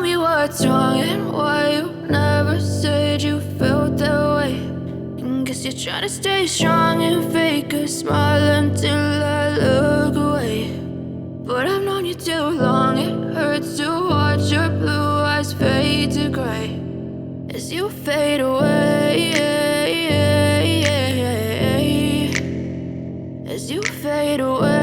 me what's wrong and why you never said you felt that way. And guess you're trying to stay strong and fake a smile until I look away. But I've known you too long, it hurts to watch your blue eyes fade to gray as you fade away, as you fade away.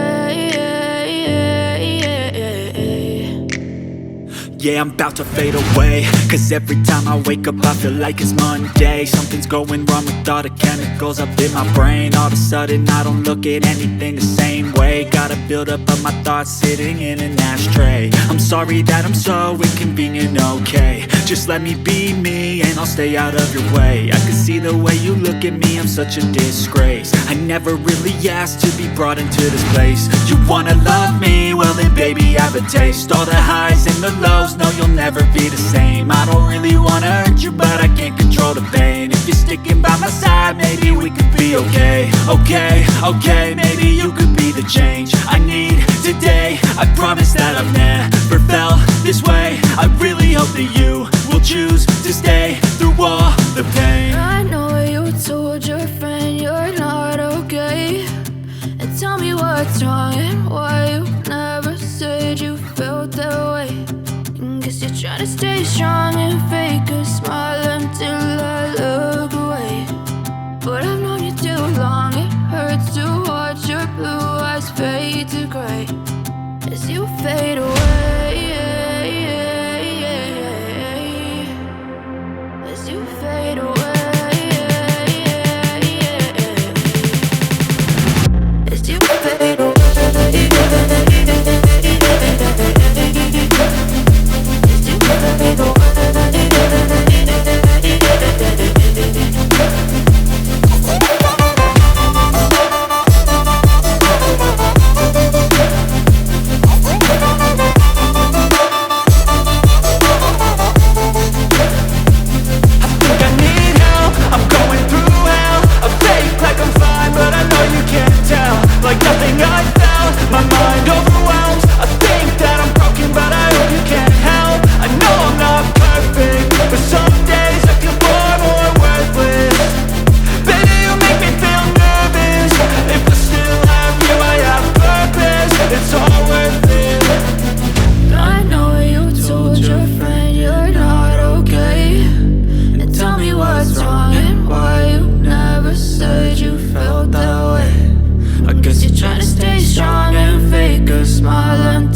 Yeah, I'm about to fade away, cause every time I wake up I feel like it's Monday. Something's going wrong with all the chemicals up in my brain. All of a sudden I don't look at anything the same way. Got a buildup of my thoughts sitting in an ashtray. I'm sorry that I'm so inconvenient, okay. Just let me be me and I'll stay out of your way. I can see the way you look at me, I'm such a disgrace. I never really asked to be brought into this place. You wanna love me? Well then baby have a taste. All the highs and the lows, no you'll never be the same. I don't really wanna hurt you but I can't control the pain. If you're sticking by my side maybe we could be okay. Okay, maybe you could be the change I need today. I promise that I've never felt this way. I really hope that you will choose to stay through all the pain. I know you told your friend you're not okay, and tell me what's wrong and why you never said you felt that way. And guess you're trying to stay strong and fake a smile until I look away. But I've known you too long, it hurts to watch your blue eyes fade to gray as you fade away, as you fade away, as you fade away. Smile and